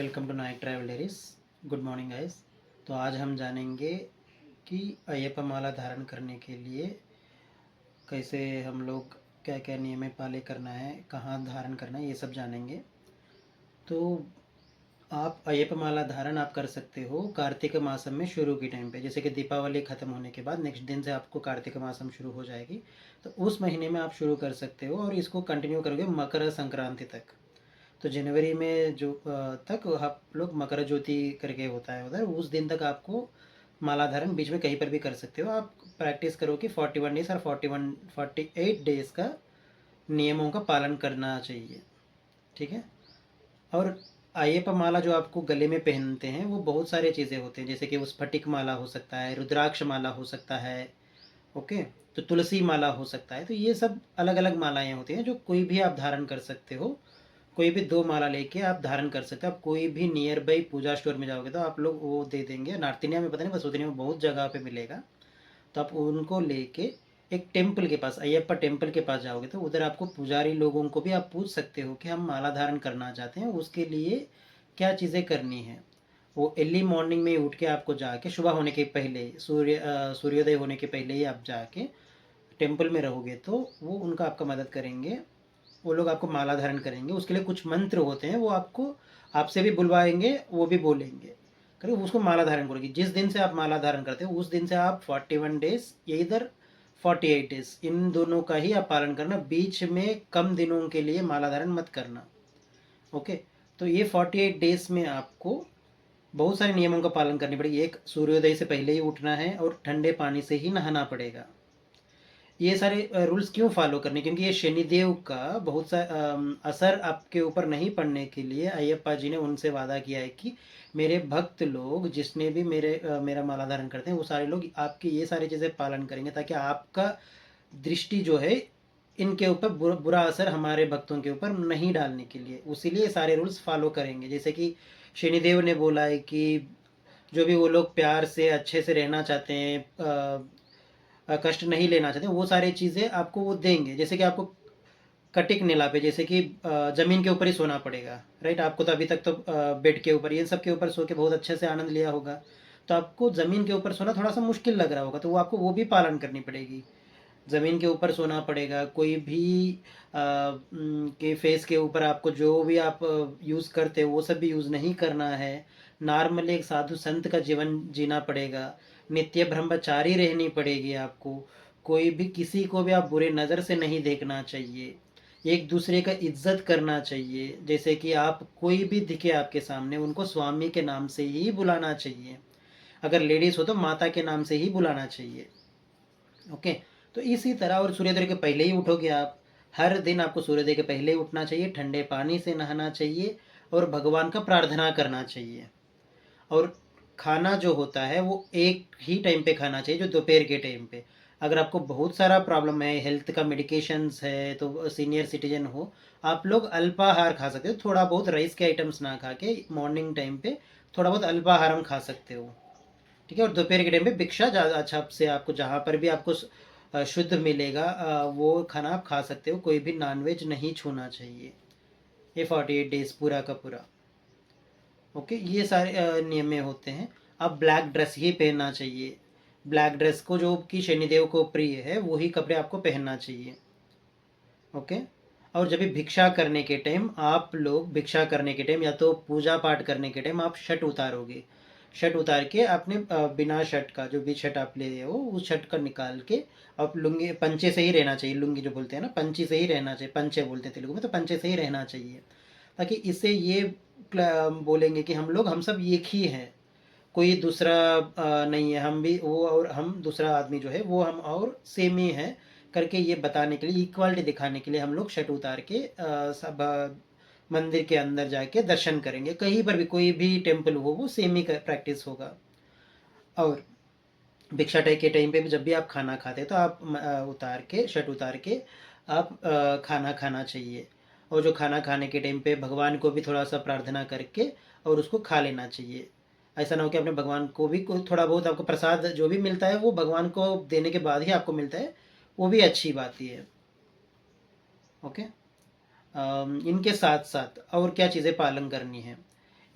Welcome to night travel diaries. Good morning guys. तो आज हम जानेंगे कि अय्यप्पा माला धारण करने के लिए कैसे हम लोग क्या क्या नियम पाले करना है, कहाँ धारण करना है, ये सब जानेंगे। तो आप अय्यप्पा माला धारण आप कर सकते हो कार्तिक मासम में शुरू के टाइम पे, जैसे कि दीपावली ख़त्म होने के बाद नेक्स्ट दिन से आपको कार्तिक मासम शुरू हो जाएगी। तो उस महीने में आप शुरू कर सकते हो और इसको कंटिन्यू करोगे मकर संक्रांति तक। तो जनवरी में जो तक आप लोग मकर ज्योति करके होता है उधर, उस दिन तक आपको माला धारण बीच में कहीं पर भी कर सकते हो। आप प्रैक्टिस करो कि 41 डेज़ और 48 डेज़ का नियमों का पालन करना चाहिए, ठीक है। और अय्यप्पा माला जो आपको गले में पहनते हैं वो बहुत सारे चीज़ें होते हैं, जैसे कि वो स्फटिक माला हो सकता है, रुद्राक्ष माला हो सकता है, ओके। तो तुलसी माला हो सकता है। तो ये सब अलग अलग मालाएं होती हैं जो कोई भी आप धारण कर सकते हो। कोई भी 2 माला लेके आप धारण कर सकते हो। आप कोई भी नियर बाई पूजा स्टोर में जाओगे तो आप लोग वो दे देंगे। नॉर्थ इंडिया में पता नहीं, बस उस में बहुत जगह पे मिलेगा। तो आप उनको लेके एक टेम्पल के पास, अय्यप्पा टेम्पल के पास जाओगे तो उधर आपको पुजारी लोगों को भी आप पूछ सकते हो कि हम माला धारण करना चाहते हैं, उसके लिए क्या चीज़ें करनी है। वो अर्ली मॉर्निंग में उठ के आपको जाके, सुबह होने के पहले, सूर्योदय होने के पहले ही आप जाके टेम्पल में रहोगे तो वो उनका आपका मदद करेंगे। वो लोग आपको माला धारण करेंगे। उसके लिए कुछ मंत्र होते हैं, वो आपको आपसे भी बुलवाएंगे, वो भी बोलेंगे, करें उसको माला धारण करोगे। जिस दिन से आप माला धारण करते हो उस दिन से आप 41 डेज या इधर 48 डेज, इन दोनों का ही आप पालन करना। बीच में कम दिनों के लिए माला धारण मत करना, ओके। तो ये 48 डेज में आपको बहुत सारे नियमों का पालन करनी पड़ेगी। एक, सूर्योदय से पहले ही उठना है और ठंडे पानी से ही नहाना पड़ेगा। ये सारे रूल्स क्यों फॉलो करने, क्योंकि ये शनिदेव का बहुत सा असर आपके ऊपर नहीं पड़ने के लिए अय्यप्पा जी ने उनसे वादा किया है कि मेरे भक्त लोग जिसने भी मेरा माला धारण करते हैं वो सारे लोग आपकी ये सारी चीज़ें पालन करेंगे, ताकि आपका दृष्टि जो है इनके ऊपर बुरा असर हमारे भक्तों के ऊपर नहीं डालने के लिए, उसीलिए सारे रूल्स फॉलो करेंगे। जैसे कि शनिदेव ने बोला है कि जो भी वो लोग प्यार से अच्छे से रहना चाहते हैं, कष्ट नहीं लेना चाहते, वो सारी चीज़ें आपको वो देंगे। जैसे कि आपको कटिक नेला पे, जैसे कि ज़मीन के ऊपर ही सोना पड़ेगा, राइट। आपको तो अभी तक तो बेड के ऊपर, ये सब के ऊपर सो के बहुत अच्छे से आनंद लिया होगा। तो आपको ज़मीन के ऊपर सोना थोड़ा सा मुश्किल लग रहा होगा, तो वो आपको वो भी पालन करनी पड़ेगी। ज़मीन के ऊपर सोना पड़ेगा। कोई भी के फेस के ऊपर आपको जो भी आप यूज़ करते हो वो सब भी यूज़ नहीं करना है। नॉर्मली एक साधु संत का जीवन जीना पड़ेगा। नित्य ब्रह्मचारी रहनी पड़ेगी आपको। कोई भी किसी को भी आप बुरे नज़र से नहीं देखना चाहिए। एक दूसरे का इज्जत करना चाहिए। जैसे कि आप कोई भी दिखे आपके सामने उनको स्वामी के नाम से ही बुलाना चाहिए। अगर लेडीज़ हो तो माता के नाम से ही बुलाना चाहिए, ओके। तो इसी तरह, और सूर्योदय के पहले ही उठोगे आप। हर दिन आपको सूर्योदय के पहले ही उठना चाहिए, ठंडे पानी से नहाना चाहिए और भगवान का प्रार्थना करना चाहिए। और खाना जो होता है वो एक ही टाइम पे खाना चाहिए, जो दोपहर के टाइम पे। अगर आपको बहुत सारा प्रॉब्लम है, हेल्थ का मेडिकेशंस है, तो सीनियर सिटीजन हो, आप लोग अल्पाहार खा सकते हो। थोड़ा बहुत राइस के आइटम्स ना खा के मॉर्निंग टाइम पे थोड़ा बहुत अल्पाहार खा सकते हो, ठीक है। और दोपहर के टाइम पे भिक्षा ज़्यादा अच्छा से आपको जहाँ पर भी आपको शुद्ध मिलेगा वो खाना आप खा सकते हो। कोई भी नॉनवेज नहीं छूना चाहिए ये 48 डेज पूरा का पूरा, ओके। ये सारे नियम में होते हैं। अब ब्लैक ड्रेस ही पहनना चाहिए। ब्लैक ड्रेस को, जो कि शनिदेव को प्रिय है, वही कपड़े आपको पहनना चाहिए, ओके। और जब भी भिक्षा करने के टाइम, आप लोग भिक्षा करने के टाइम या तो पूजा पाठ करने के टाइम आप शर्ट उतारोगे। शर्ट उतार के आपने बिना शर्ट का, जो भी शर्ट आप ले रहे हो उस शर्ट का निकाल के आप लुंगी, पंचे से ही रहना चाहिए। लुंगी जो बोलते हैं ना, पंची से ही रहना चाहिए। पंचे बोलते हैं तेलुगु में, तो पंचे से ही रहना चाहिए, ताकि इससे ये बोलेंगे कि हम सब एक ही हैं, कोई दूसरा नहीं है। हम भी वो और हम दूसरा आदमी जो है वो हम और सेम ही है करके, ये बताने के लिए, इक्वालिटी दिखाने के लिए हम लोग शर्ट उतार के सब मंदिर के अंदर जाके दर्शन करेंगे। कहीं पर भी कोई भी टेम्पल हो वो सेम ही प्रैक्टिस होगा। और भिक्षा टाइम के टाइम पे भी जब भी आप खाना खाते हैं तो आप उतार के, शर्ट उतार के आप खाना खाना चाहिए। और जो खाना खाने के टाइम पे भगवान को भी थोड़ा सा प्रार्थना करके और उसको खा लेना चाहिए। ऐसा ना हो कि अपने भगवान को भी कोई थोड़ा बहुत, आपको प्रसाद जो भी मिलता है वो भगवान को देने के बाद ही आपको मिलता है, वो भी अच्छी बात ही है, ओके। इनके साथ साथ और क्या चीज़ें पालन करनी है।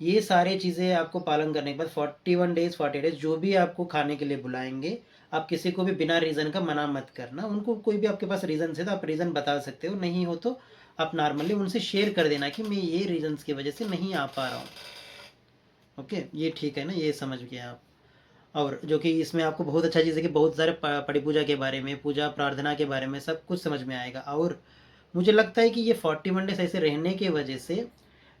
ये सारे चीज़ें आपको पालन करने के बाद 41 डेज़ 40 डेज़ जो भी आपको खाने के लिए बुलाएँगे, आप किसी को भी बिना रीज़न का मना मत करना। उनको कोई भी आपके पास रीज़न्स है तो आप रीज़न बता सकते हो, नहीं हो तो आप नॉर्मली उनसे शेयर कर देना कि मैं ये रीज़न्स की वजह से नहीं आ पा रहा हूँ। ओके, ये ठीक है ना? ये समझ गए आप। और जो कि इसमें आपको बहुत अच्छा चीज़ है कि बहुत सारे पड़ी पूजा के बारे में, पूजा प्रार्थना के बारे में सब कुछ समझ में आएगा। और मुझे लगता है कि ये 41 डेज़ ऐसे रहने की वजह से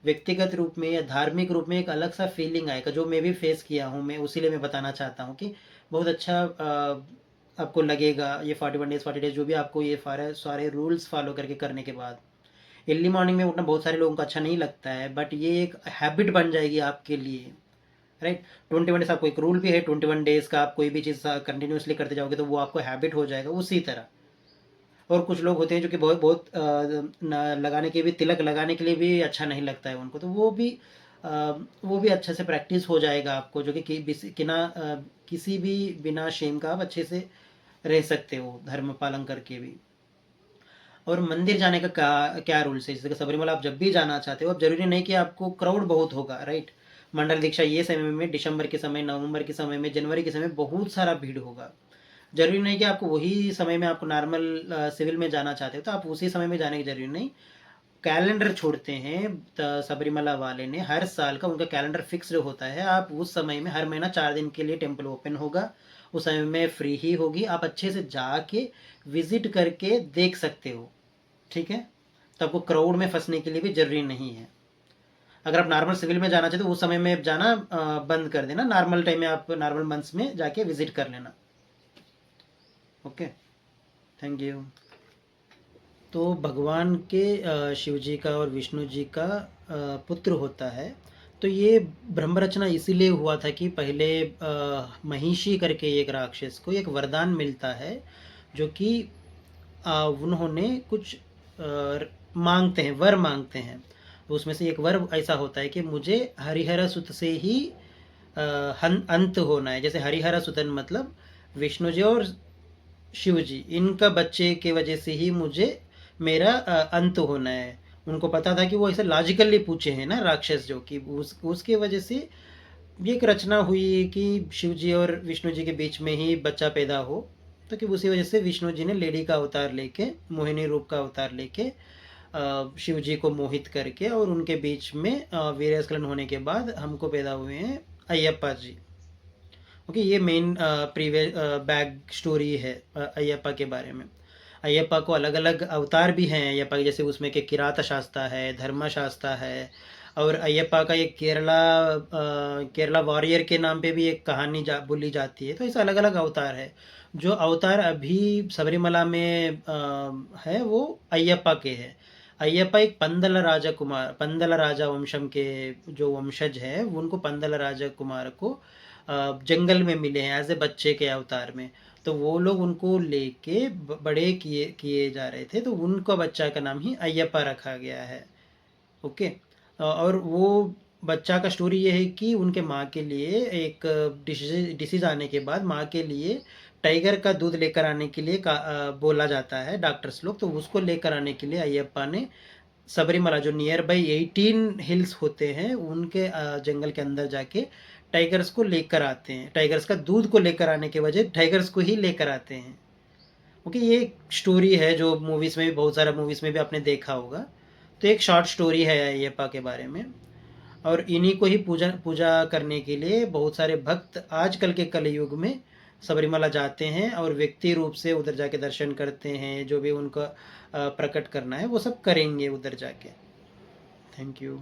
व्यक्तिगत रूप में या धार्मिक रूप में एक अलग सा फीलिंग आएगा, जो मैं भी फेस किया हूँ। मैं उसी लिए मैं बताना चाहता हूँ कि बहुत अच्छा आपको लगेगा ये 41 डेज़ 40 डेज़ जो भी आपको ये सारे सारे रूल्स फॉलो करके करने के बाद। अर्ली मॉर्निंग में उठना बहुत सारे लोगों को अच्छा नहीं लगता है, बट ये एक हैबिट बन जाएगी आपके लिए, राइट। 21 डेज़ आपको एक रूल भी है, 21 डेज़ का आप कोई भी चीज़ कंटिन्यूसली करते जाओगे तो वो आपको हैबिट हो जाएगा उसी तरह। और कुछ लोग होते हैं जो कि बहुत बहुत लगाने के भी, तिलक लगाने के लिए भी अच्छा नहीं लगता है उनको, तो वो भी अच्छे से प्रैक्टिस हो जाएगा आपको, जो कि किसी भी बिना शेम का आप अच्छे से रह सकते हो धर्म पालन करके भी। और मंदिर जाने का क्या क्या रूल्स है, जैसे कि सबरीमला आप जब भी जाना चाहते हो, अब जरूरी नहीं कि आपको क्राउड बहुत होगा, राइट। मंडल दीक्षा ये समय में, दिसंबर के समय, नवंबर के समय में, जनवरी के समय बहुत सारा भीड़ होगा। जरूरी नहीं कि आपको वही समय में, आपको नॉर्मल सिविल में जाना चाहते हो तो आप उसी समय में जाने की जरूरी नहीं। कैलेंडर छोड़ते हैं सबरीमला वाले ने, हर साल का उनका कैलेंडर फिक्स्ड होता है। आप उस समय में, हर महीना 4 दिन के लिए टेम्पल ओपन होगा, उस समय में फ्री ही होगी, आप अच्छे से जाके विजिट करके देख सकते हो, ठीक है। तो आपको क्राउड में फंसने के लिए भी जरूरी नहीं है। अगर आप नॉर्मल सिविल में जाना चाहते हो उस समय में जाना बंद कर देना, नॉर्मल टाइम में आप नॉर्मल मंथ्स में जाके विजिट कर लेना। Okay, thank you. तो भगवान के शिव जी का और विष्णु जी का पुत्र होता है। तो ये ब्रह्म रचना इसीलिए हुआ था कि पहले महिषी करके एक राक्षस को एक वरदान मिलता है, जो कि उन्होंने कुछ मांगते हैं, वर मांगते हैं। तो उसमें से एक वर ऐसा होता है कि मुझे हरिहर सुत से ही अंत होना है। जैसे हरिहर सुतन मतलब विष्णु जी और शिव जी, इनका बच्चे के वजह से ही मुझे मेरा अंत होना है। उनको पता था कि वो ऐसे लॉजिकली पूछे हैं ना राक्षस, जो कि उसके वजह से ये एक रचना हुई कि शिव जी और विष्णु जी के बीच में ही बच्चा पैदा हो। तो कि उसी वजह से विष्णु जी ने लेडी का अवतार लेके, मोहिनी रूप का अवतार लेके शिव जी को मोहित करके, और उनके बीच में वीर्यस्खलन होने के बाद हमको पैदा हुए हैं अयप्पा जी। ओके, ये मेन प्रीवियस बैक स्टोरी है अयप्पा के बारे में। अयप्पा को अलग अलग अवतार भी हैं अयप्पा के, जैसे उसमें के किरात शास्ता है, धर्म शास्ता है, और अयप्पा का एक केरला वॉरियर के नाम पे भी एक कहानी बोली जाती है। तो ऐसे अलग अलग अवतार है। जो अवतार अभी सबरीमला में है वो अयप्पा के हैं। अयप्पा एक पंदल राजा वंशम के जो वंशज है, उनको पंदल राजा कुमार को जंगल में मिले हैं एज ए बच्चे के अवतार में। तो वो लोग उनको लेके बड़े किए किए जा रहे थे, तो उनका बच्चा का नाम ही अयप्पा रखा गया है। ओके। और वो बच्चा का स्टोरी ये है कि उनके माँ के लिए एक डिसीज आने के बाद माँ के लिए टाइगर का दूध लेकर आने के लिए बोला जाता है डॉक्टर्स लोग। तो उसको लेकर आने के लिए अयप्पा ने सबरीमला जो नियर बाई 18 हिल्स होते हैं उनके जंगल के अंदर जाके टाइगर्स को लेकर आते हैं। टाइगर्स का दूध को लेकर आने के वजह टाइगर्स को ही लेकर आते हैं। ओके, ये एक स्टोरी है जो मूवीज़ में भी, बहुत सारा मूवीज़ में भी आपने देखा होगा। तो एक शॉर्ट स्टोरी है अयप्पा के बारे में। और इन्हीं को ही पूजा पूजा करने के लिए बहुत सारे भक्त आजकल के कलयुग में सबरीमला जाते हैं और व्यक्ति रूप से उधर जाके दर्शन करते हैं। जो भी उनका प्रकट करना है वो सब करेंगे उधर जाके। Thank you.